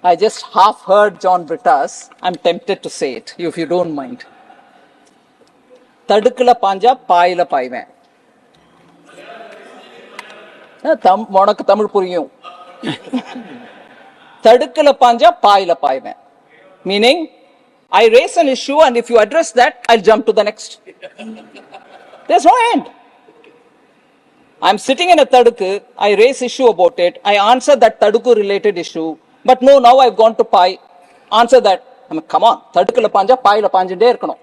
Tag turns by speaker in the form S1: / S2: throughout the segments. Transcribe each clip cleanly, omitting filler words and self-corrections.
S1: I just half heard John Britta's. I'm tempted to say it, if you don't mind. Tadukla panja paayila paaiven. உனக்கு தமிழ் புரியும். Tadukla panja paayila paaiven. Meaning, I raise an issue and if you address that, I'll jump to the next. There's no end. I'm sitting in a Tadukku, I raise issue about it, I answer that Tadukku related issue, but no, now I've gone to Pai, answer that. I mean, come on, Tadukkula panja, Paila panjinde irukano.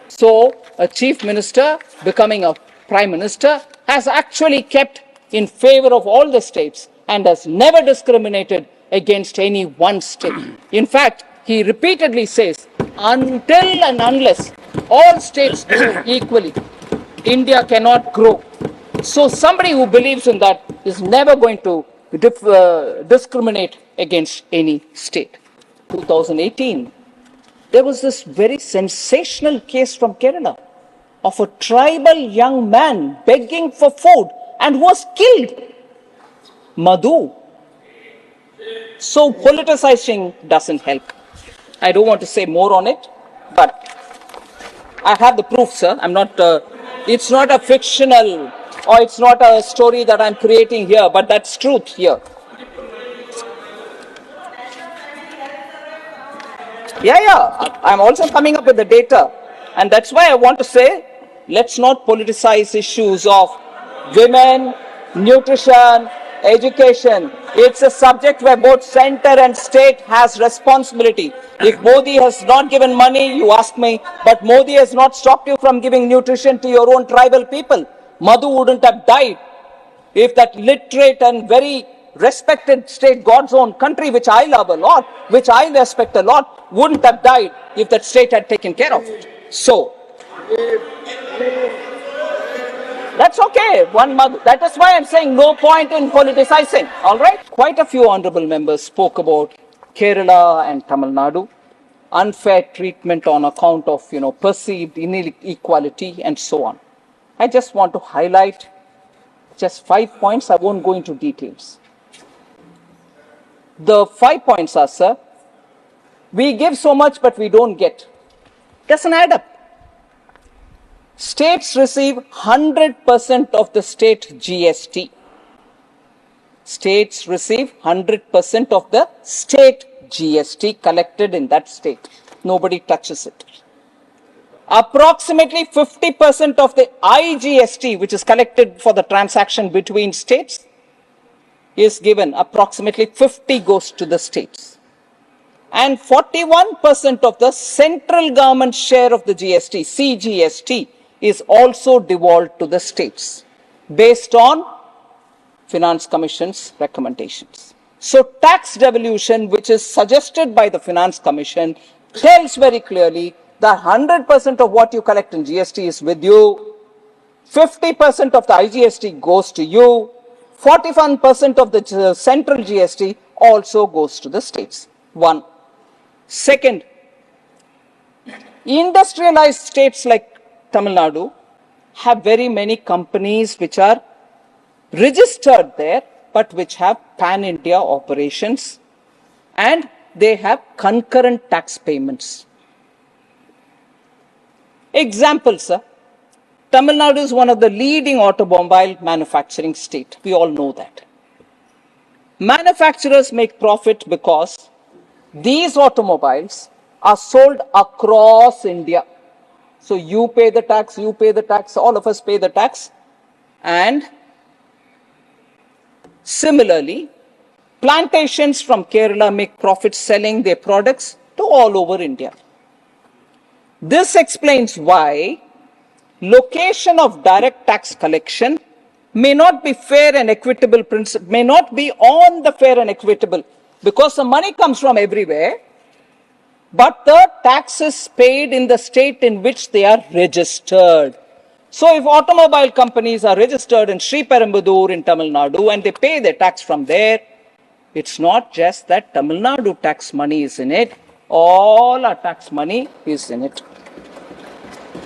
S1: So, a chief minister becoming a prime minister has actually kept in favor of all the states and has never discriminated against any one state. In fact, he repeatedly says, until and unless all states do equally, India cannot grow. So somebody who believes in that is never going to discriminate against any state. 2018, there was this very sensational case from Kerala of a tribal young man begging for food and was killed. Madhu. So politicizing doesn't help. I don't want to say more on it, but I have the proof, sir. I'm not, it's not a fictional or it's not a story that I'm creating here, but that's truth here. Yeah, I'm also coming up with the data. And that's why I want to say, let's not politicize issues of women, nutrition, education. It's a subject where both center and state has responsibility. If Modi has not given money, you ask me, but Modi has not stopped you from giving nutrition to your own tribal people. Madhu wouldn't have died if that literate and very respected state, God's own country, which I love a lot, which I respect a lot, wouldn't have died if that state had taken care of it. So, that's okay. That is why I'm saying no point in politicizing. All right? Quite a few honorable members spoke about Kerala and Tamil Nadu, unfair treatment on account of, perceived inequality and so on. I just want to highlight just 5 points. I won't go into details. The 5 points are, sir, we give so much but we don't get. Doesn't add up. States receive 100% of the state GST. States receive 100% of the state GST collected in that state. Nobody touches it. Approximately 50% of the IGST, which is collected for the transaction between states, is given. Approximately 50 goes to the states. And 41% of the central government share of the GST, CGST, is also devolved to the states based on Finance Commission's recommendations. So tax devolution, which is suggested by the Finance Commission, tells very clearly that 100% of what you collect in GST is with you, 50% of the IGST goes to you, 41% of the central GST also goes to the states. One. Second, industrialized states like Tamil Nadu have very many companies which are registered there, but which have pan-India operations, and they have concurrent tax payments. Example, sir. Tamil Nadu is one of the leading automobile manufacturing state. We all know that. Manufacturers make profit because these automobiles are sold across India. So you pay the tax, all of us pay the tax. And similarly, plantations from Kerala make profit selling their products to all over India. This explains why location of direct tax collection may not be fair and equitable principle, may not be on the fair and equitable, because the money comes from everywhere, but the tax is paid in the state in which they are registered. So if automobile companies are registered in Sri Perumbudur in Tamil Nadu and they pay their tax from there, it's not just that Tamil Nadu tax money is in it, all our tax money is in it.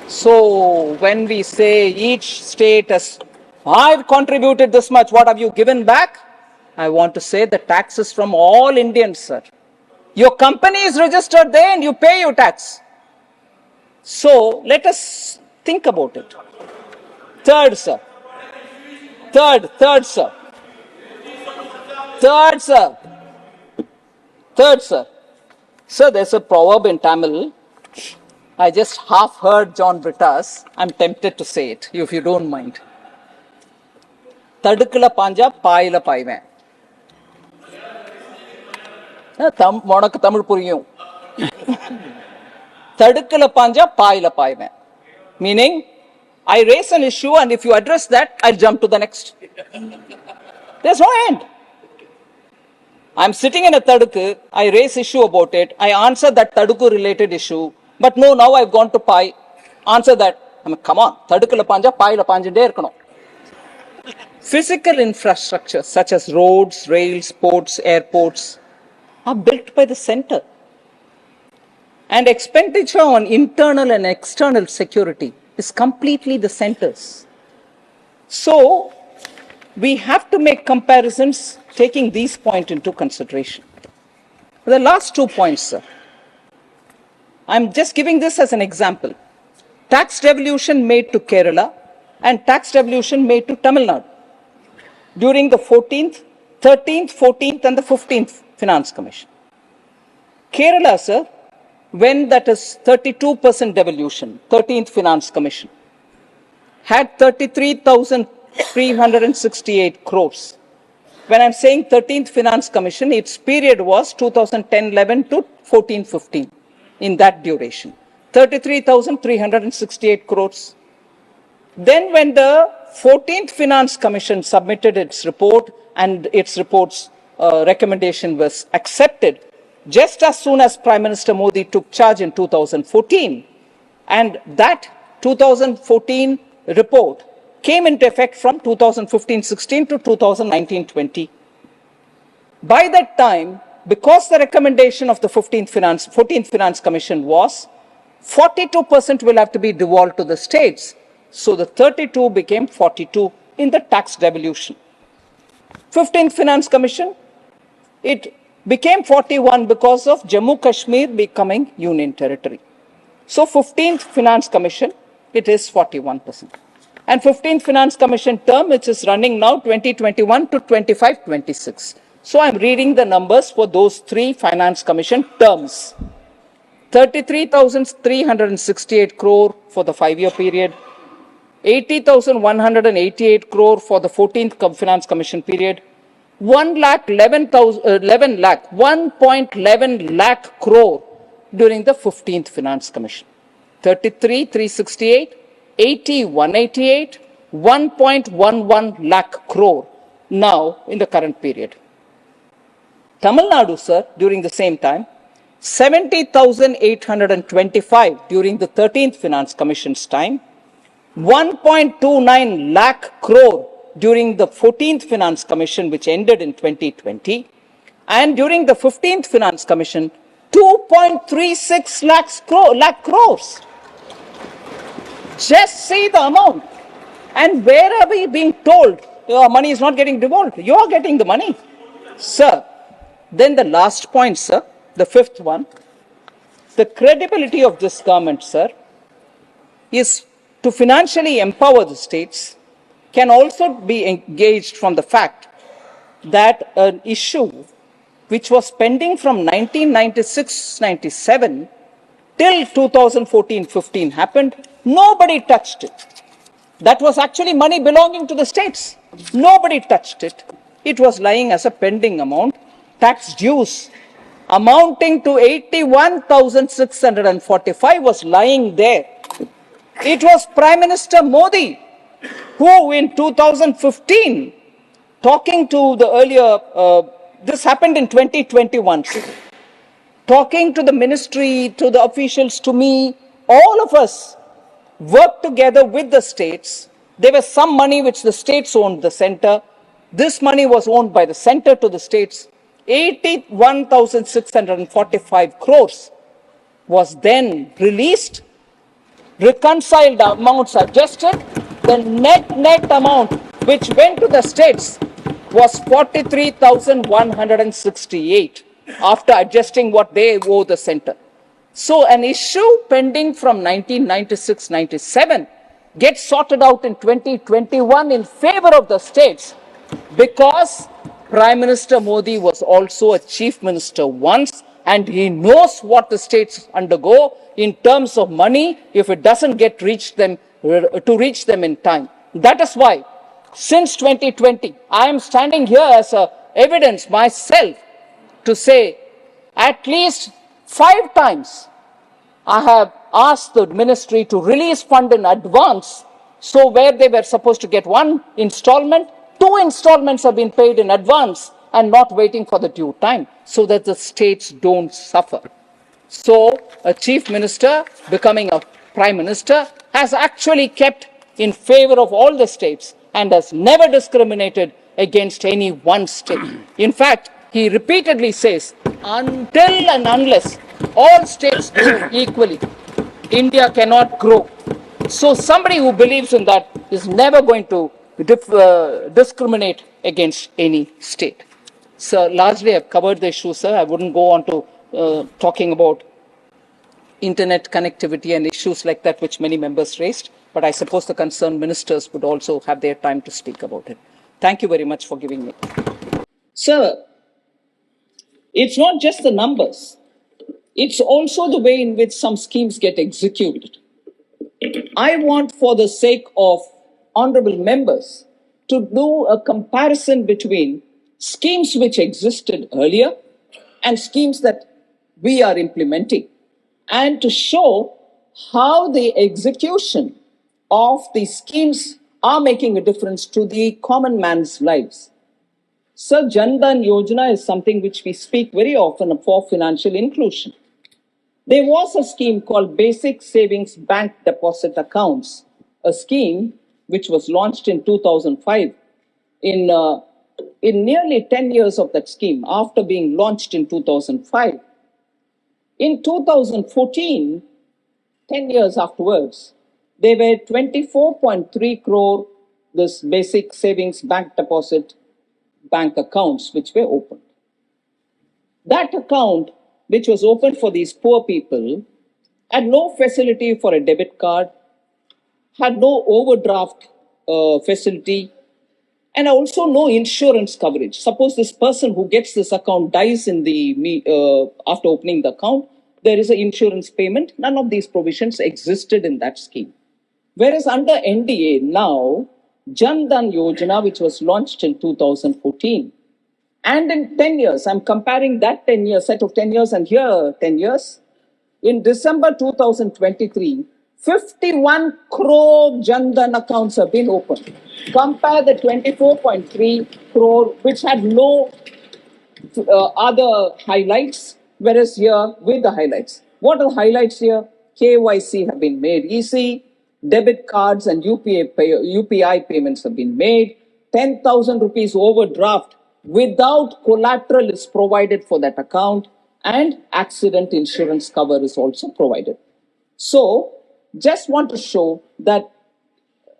S1: So when we say each state has, I've contributed this much, what have you given back? I want to say the tax is from all Indians, sir. Your company is registered there and you pay your tax. So let us think about it. Third, sir. Third, sir. Third, sir. Third, sir. Sir, there's a proverb in Tamil. I just half heard John Britta's. I'm tempted to say it, if you don't mind. Tadukla panja, paayila paaiven. Monakku Tamil puriyum. Tadukla panja, paayila paaiven. Meaning, I raise an issue and if you address that, I'll jump to the next. There's no end. I'm sitting in a Tadukku, I raise issue about it, I answer that Tadukku related issue, but no, now I've gone to Pai, answer that. I mean, come on, Tadukku la panja, Pai la panja der kano. Physical infrastructure such as roads, rails, ports, airports are built by the center. And expenditure on internal and external security is completely the center's. So, we have to make comparisons taking these points into consideration. The last 2 points, sir. I'm just giving this as an example. Tax devolution made to Kerala and tax devolution made to Tamil Nadu during the 14th, 13th, 14th and the 15th Finance Commission. Kerala, sir, when that is 32% devolution, 13th Finance Commission, had 33,368 crores. When I'm saying 13th Finance Commission, its period was 2010-11 to 14-15, in that duration. 33,368 crores. Then when the 14th Finance Commission submitted its report and its report's recommendation was accepted, just as soon as Prime Minister Modi took charge in 2014, and that 2014 report came into effect from 2015-16 to 2019-20. By that time, because the recommendation of the 14th Finance Commission was 42% will have to be devolved to the states, so the 32 became 42 in the tax devolution. 15th Finance Commission, it became 41 because of Jammu Kashmir becoming union territory. So 15th Finance Commission, it is 41%. And 15th Finance Commission term, which is running now 2021 to 25-26. So I'm reading the numbers for those three Finance Commission terms. 33,368 crore for the 5-year period, 80,188 crore for the 14th Finance Commission period, 1.11 lakh crore during the 15th Finance Commission. 33,368, 80,188, 1.11 lakh crore now in the current period. Tamil Nadu, sir, during the same time, 70,825 during the 13th Finance Commission's time, 1.29 lakh crore during the 14th Finance Commission, which ended in 2020, and during the 15th Finance Commission, 2.36 lakh crores. Just see the amount. And where are we being told your money is not getting devolved? You are getting the money. Sir, then the last point, sir, the fifth one, the credibility of this government, sir, is to financially empower the states can also be engaged from the fact that an issue which was pending from 1996-97 till 2014-15 happened, nobody touched it. That was actually money belonging to the states. Nobody touched it. It was lying as a pending amount, tax dues amounting to 81,645 was lying there. It was Prime Minister Modi who in 2015, talking to the earlier, this happened in 2021, talking to the ministry, to the officials, to me, all of us worked together with the states. There was some money which the states owned the center. This money was owned by the center to the states. 81,645 crores was then released, reconciled amounts adjusted, the net amount which went to the states was 43,168 after adjusting what they owe the center. So an issue pending from 1996-97 gets sorted out in 2021 in favor of the states because Prime Minister Modi was also a chief minister once and he knows what the states undergo in terms of money if it doesn't get reach them in time. That is why since 2020, I am standing here as a evidence myself to say at least 5 times I have asked the ministry to release fund in advance. So where they were supposed to get one installment, 2 installments have been paid in advance and not waiting for the due time so that the states don't suffer. So a chief minister becoming a prime minister has actually kept in favor of all the states and has never discriminated against any one state. In fact, he repeatedly says, until and unless all states do equally, India cannot grow. So somebody who believes in that is never going to discriminate against any state. So largely I've covered the issue, sir. I wouldn't go on to talking about internet connectivity and issues like that which many members raised, but I suppose the concerned ministers would also have their time to speak about it. Thank you very much for giving me. Sir, it's not just the numbers. It's also the way in which some schemes get executed. I want, for the sake of honorable members, to do a comparison between schemes which existed earlier and schemes that we are implementing, and to show how the execution of these schemes are making a difference to the common man's lives. Sir, Jan Dhan Yojana is something which we speak very often for financial inclusion. There was a scheme called Basic Savings Bank Deposit Accounts, a scheme which was launched in 2005. In nearly 10 years of that scheme, after being launched in 2005, in 2014, 10 years afterwards, there were 24.3 crore this Basic Savings Bank Deposit bank accounts which were opened. That account, which was opened for these poor people, had no facility for a debit card, had no overdraft facility, and also no insurance coverage. Suppose this person who gets this account dies in after opening the account, there is an insurance payment. None of these provisions existed in that scheme. Whereas under NDA now, Jan Dhan Yojana, which was launched in 2014, and in 10 years, I'm comparing that 10 years, set of 10 years and here 10 years. In December 2023, 51 crore Jan Dhan accounts have been opened. Compare the 24.3 crore, which had no other highlights, whereas here with the highlights. What are the highlights here? KYC have been made easy, debit cards and UPI payments have been made, 10,000 rupees overdraft without collateral is provided for that account, and accident insurance cover is also provided. So, just want to show that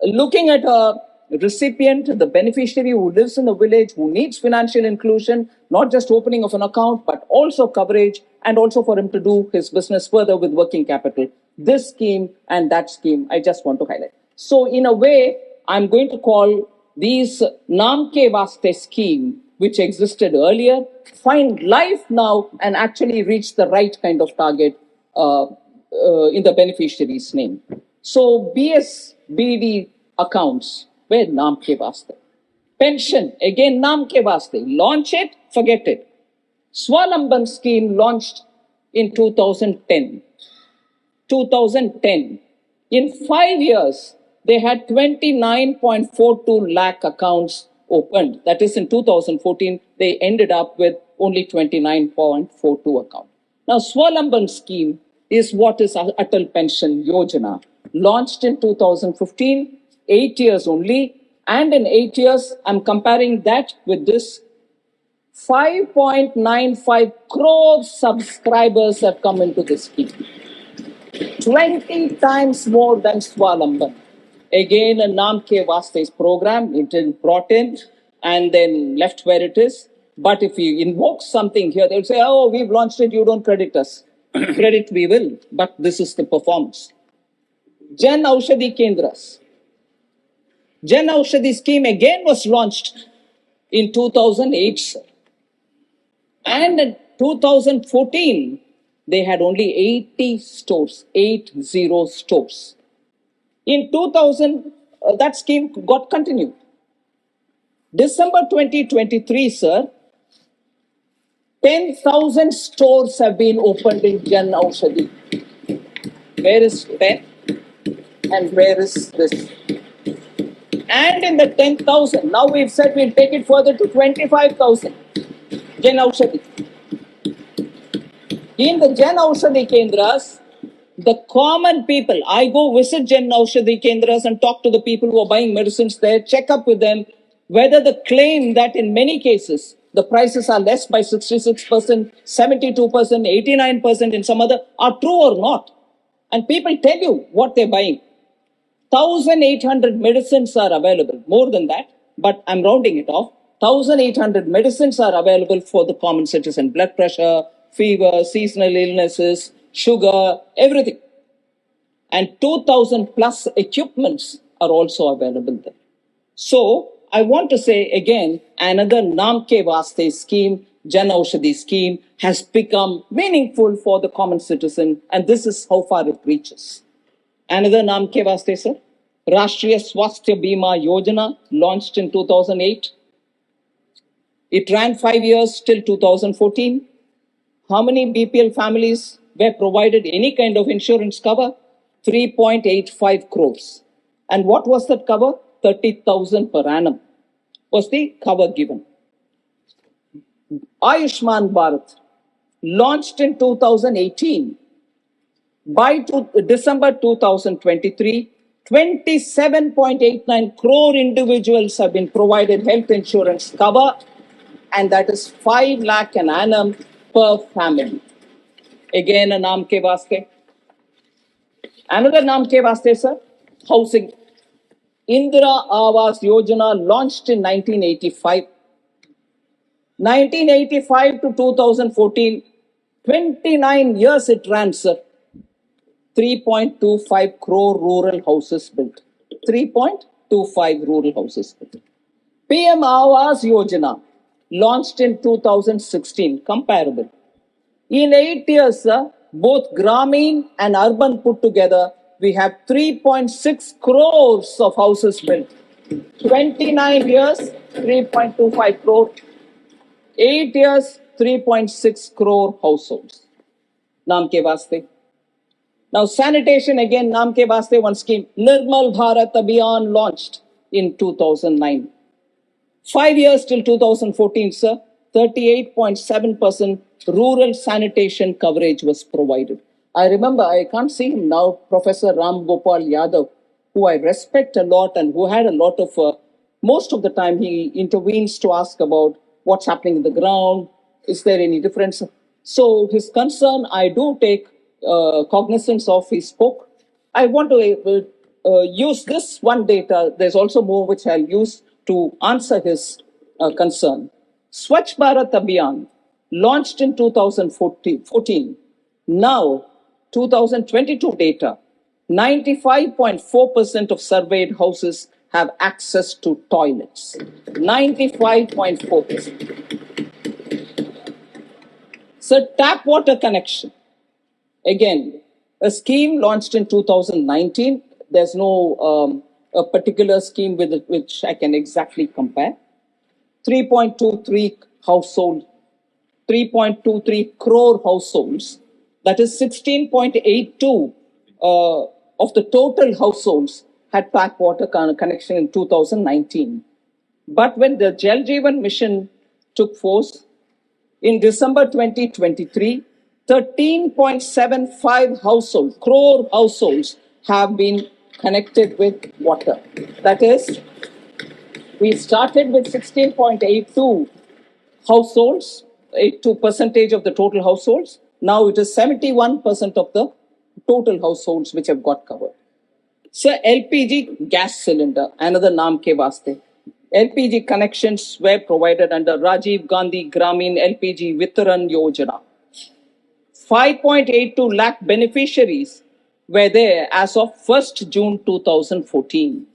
S1: looking at a recipient, the beneficiary who lives in the village, who needs financial inclusion, not just opening of an account, but also coverage, and also for him to do his business further with working capital. This scheme and that scheme, I just want to highlight. So in a way, I'm going to call these Naam Ke Vaste scheme, which existed earlier, find life now and actually reach the right kind of target in the beneficiary's name. So BSBD accounts were Naam Ke Vaste. Pension, again Naam Ke Vaste. Launch it, forget it. Swalamban scheme launched in 2010. 2010. In 5 years, they had 29.42 lakh accounts opened. That is, in 2014, they ended up with only 29.42 accounts. Now, Swalamban scheme is what is Atal Pension Yojana, launched in 2015, 8 years only. And in 8 years, I'm comparing that with this, 5.95 crore subscribers have come into this scheme. 20 times more than Swalamban. Again, a Naam Ke Vaste's program, it is brought in, and then left where it is. But if you invoke something here, they'll say, oh, we've launched it, you don't credit us. Credit we will, but this is the performance. Jan Aushadhi Kendras. Jan Aushadhi scheme again was launched in 2008, sir. And in 2014, they had only 80 stores, 80 stores. In 2000, that scheme got continued. December 2023, sir, 10,000 stores have been opened in Jan Aushadhi. Where is 10? And where is this? And in the 10,000, now we've said we'll take it further to 25,000. Jan Aushadhi. In the Jan Aushadhi Kendras, the common people, I go visit Jan Aushadhi Kendras and talk to the people who are buying medicines there, check up with them, whether the claim that in many cases the prices are less by 66%, 72%, 89% in some other are true or not. And people tell you what they're buying. 1,800 medicines are available, more than that, but I'm rounding it off. 1,800 medicines are available for the common citizen. Blood pressure, fever, seasonal illnesses, sugar, everything. And 2,000 plus equipments are also available there. So, I want to say again, another Naam Ke Vaste scheme, Jan Aushadhi scheme, has become meaningful for the common citizen, and this is how far it reaches. Another Naam Ke Vaste, sir. Rashtriya Swasthya Bima Yojana, launched in 2008. It ran 5 years till 2014. How many BPL families were provided any kind of insurance cover? 3.85 crores. And what was that cover? 30,000 per annum was the cover given. Ayushman Bharat, launched in 2018. By December 2023, 27.89 crore individuals have been provided health insurance cover, and that is 5 lakh an annum per family. Again, a Naam Ke Vaste. Another Naam Ke Vaste, sir, housing. Indira Awas Yojana, launched in 1985. 1985 to 2014, 29 years it ran, sir. 3.25 crore rural houses built. 3.25 rural houses built. PM Awas Yojana, launched in 2016, comparable. In 8 years, sir, both Grameen and urban put together, we have 3.6 crores of houses built. 29 years, 3.25 crore. 8 years, 3.6 crore households. Naam Ke Vaste. Now, sanitation, again, Naam Ke Vaste, one scheme. Nirmal Bharat Abhiyan, launched in 2009. 5 years till 2014, sir, 38.7% rural sanitation coverage was provided. I remember, I can't see him now, Professor Ram Gopal Yadav, who I respect a lot and who had a lot of, most of the time he intervenes to ask about what's happening in the ground, is there any difference? So his concern, I do take cognizance of, he spoke. I want to use this one data. There's also more which I'll use to answer his concern. Swachh Bharat Abhiyan, launched in 2014. Now, 2022 data, 95.4% of surveyed houses have access to toilets. 95.4%. So, tap water connection. Again, a scheme launched in 2019. There's no a particular scheme with which I can exactly compare. 3.23 household, 3.23 crore households. That is 16.82 of the total households had tap water connection in 2019. But when the Jal Jeevan mission took force, in December 2023, 13.75 crore households have been connected with water. That is, we started with 16.82 households, 82 percentage of the total households. Now it is 71% of the total households which have got covered. So LPG gas cylinder, another Naam Ke Vaste. LPG connections were provided under Rajiv Gandhi Gramin LPG Vitaran Yojana. 5.82 lakh beneficiaries were there as of 1st June 2014.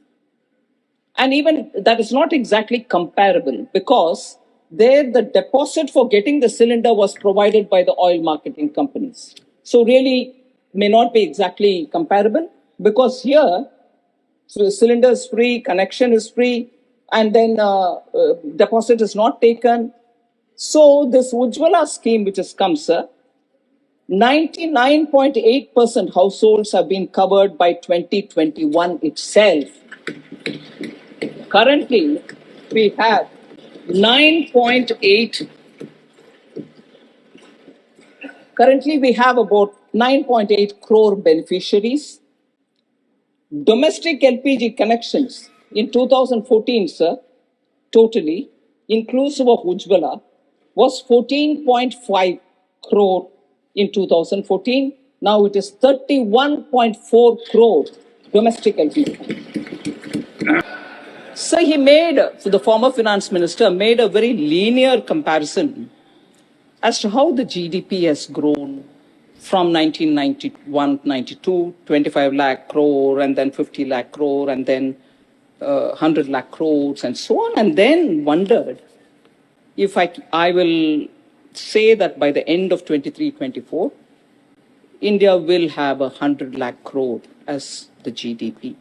S1: And even that is not exactly comparable, because there the deposit for getting the cylinder was provided by the oil marketing companies. So really may not be exactly comparable, because here so the cylinder is free, connection is free, and then deposit is not taken. So this Ujjwala scheme which has come, sir, 99.8% households have been covered by 2021 itself. Currently, we have 9.8. Currently, we have about 9.8 crore beneficiaries. Domestic LPG connections in 2014, sir, totally, inclusive of Ujjwala, was 14.5 crore in 2014. Now it is 31.4 crore domestic LPG. So the former finance minister made a very linear comparison as to how the GDP has grown from 1991-92, 25 lakh crore, and then 50 lakh crore, and then 100 lakh crores, and so on, and then wondered if I will say that by the end of 23-24, India will have 100 lakh crore as the GDP.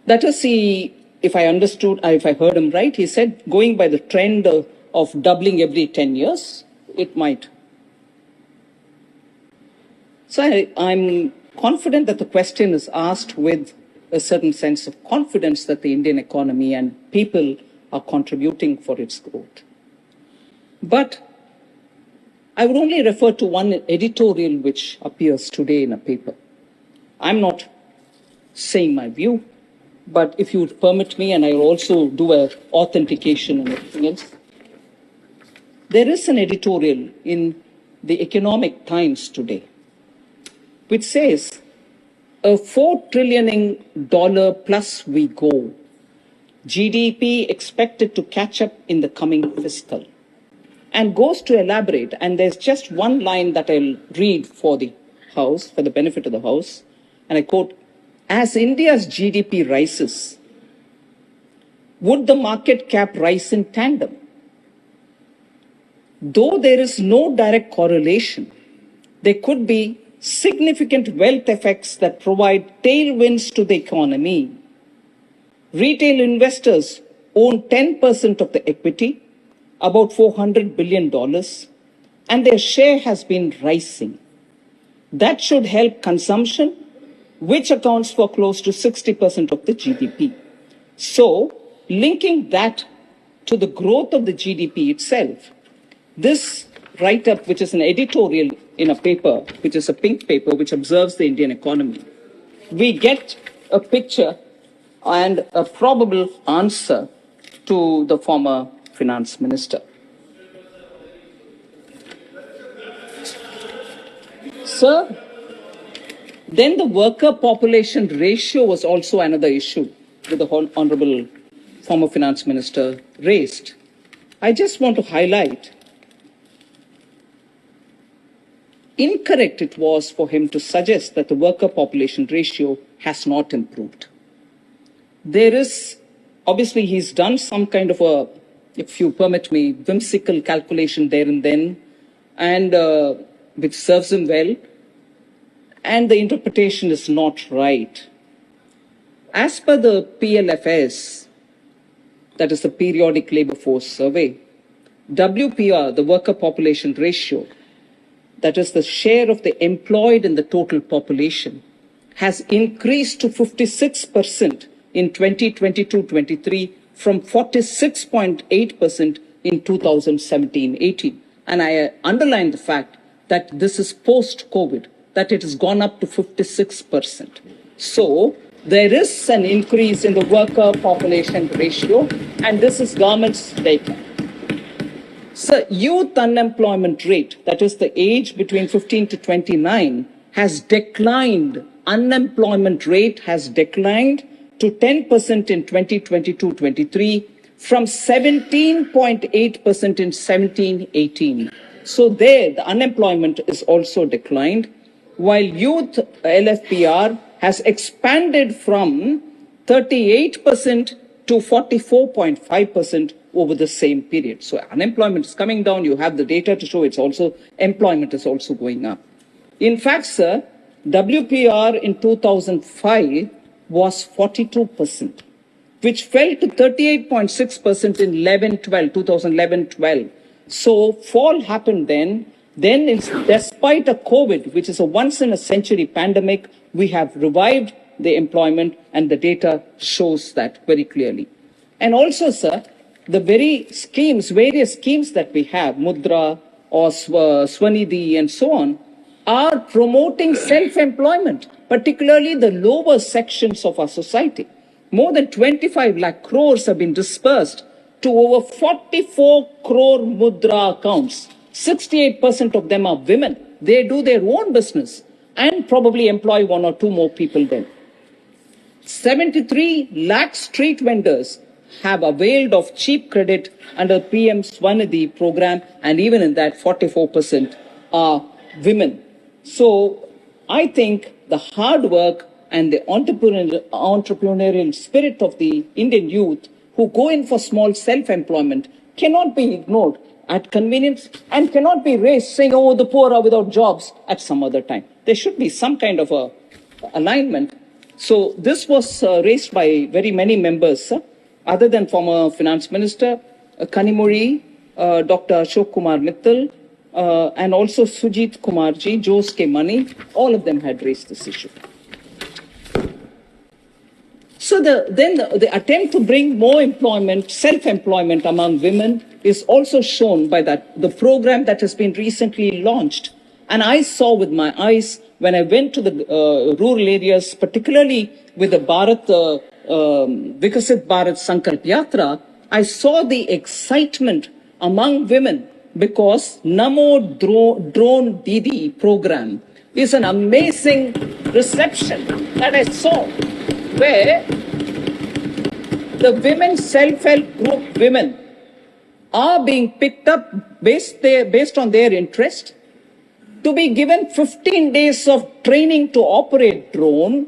S1: That is, if I heard him right, he said going by the trend of doubling every 10 years, it might. So I'm confident that the question is asked with a certain sense of confidence that the Indian economy and people are contributing for its growth. But I would only refer to one editorial which appears today in a paper. I'm not saying my view, but if you would permit me, and I will also do an authentication and everything else, there is an editorial in the Economic Times today which says, a $4 trillion plus we go. GDP expected to catch up in the coming fiscal. And goes to elaborate, and there's just one line that I'll read for the House, for the benefit of the House, and I quote, as India's GDP rises, would the market cap rise in tandem? Though there is no direct correlation, there could be significant wealth effects that provide tailwinds to the economy. Retail investors own 10% of the equity, about $400 billion, and their share has been rising. That should help consumption, which accounts for close to 60% of the GDP. So, linking that to the growth of the GDP itself, this write-up, which is an editorial in a paper, which is a pink paper, which observes the Indian economy, we get a picture and a probable answer to the former finance minister. Sir, then the worker population ratio was also another issue that the Honorable former finance minister raised. I just want to highlight incorrect it was for him to suggest that the worker population ratio has not improved. There is, obviously he's done some kind of a, if you permit me, whimsical calculation there and then, and which serves him well, and the interpretation is not right. As per the PLFS, that is the Periodic Labour Force Survey, WPR, the worker population ratio, that is the share of the employed in the total population, has increased to 56% in 2022-23 from 46.8% in 2017-18. And I underline the fact that this is post-COVID, that it has gone up to 56%. So there is an increase in the worker population ratio, and this is government's data. So youth unemployment rate, that is the age between 15 to 29, has declined. Unemployment rate has declined to 10% in 2022-23 from 17.8% in 17-18. So there, the unemployment is also declined, while youth LFPR has expanded from 38% to 44.5% over the same period. So unemployment is coming down. You have the data to show employment is also going up. In fact, sir, WPR in 2005 was 42%, which fell to 38.6% in 2011-12. So fall happened then. Then, despite a COVID, which is a once-in-a-century pandemic, we have revived the employment, and the data shows that very clearly. And also, sir, the various schemes that we have, Mudra or Swanidhi and so on, are promoting self-employment, particularly the lower sections of our society. More than 25 lakh crores have been dispersed to over 44 crore Mudra accounts. 68% of them are women. They do their own business and probably employ one or two more people then. 73 lakh street vendors have availed of cheap credit under PM Swanidhi program, and even in that 44% are women. So I think the hard work and the entrepreneurial spirit of the Indian youth who go in for small self-employment cannot be ignored at convenience and cannot be raised saying, oh, the poor are without jobs at some other time. There should be some kind of a alignment. So this was raised by very many members, other than former Finance Minister Kanimuri, Dr. Ashok Kumar Mittal, and also Sujit Kumarji, Jose K. Mani, all of them had raised this issue. So the attempt to bring more employment, self-employment among women is also shown by the program that has been recently launched. And I saw with my eyes when I went to the rural areas, particularly with the Vikasit Bharat Sankalp Yatra, I saw the excitement among women because Namo Drone Didi program is an amazing reception that I saw, where the women self-help group women are being picked up based on their interest to be given 15 days of training to operate drone,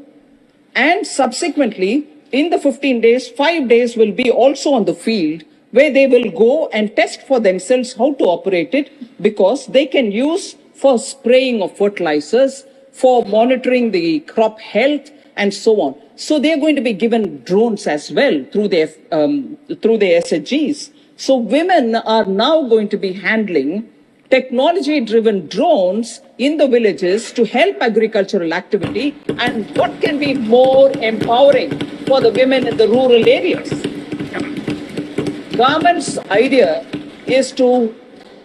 S1: and subsequently in the 15 days, 5 days will be also on the field where they will go and test for themselves how to operate it, because they can use for spraying of fertilizers, for monitoring the crop health and so on. So they're going to be given drones as well through their SHGs. So women are now going to be handling technology-driven drones in the villages to help agricultural activity. And what can be more empowering for the women in the rural areas? Government's idea is to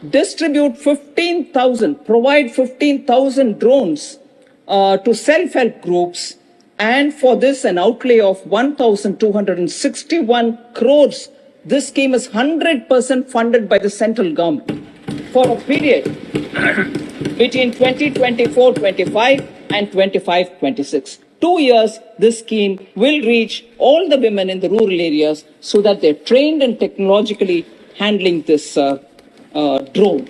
S1: distribute 15,000, provide 15,000 drones to self-help groups, and for this an outlay of 1,261 crores. This scheme is 100% funded by the central government for a period between 2024-25 and 25-26. 2 years, this scheme will reach all the women in the rural areas so that they're trained and technologically handling this drone.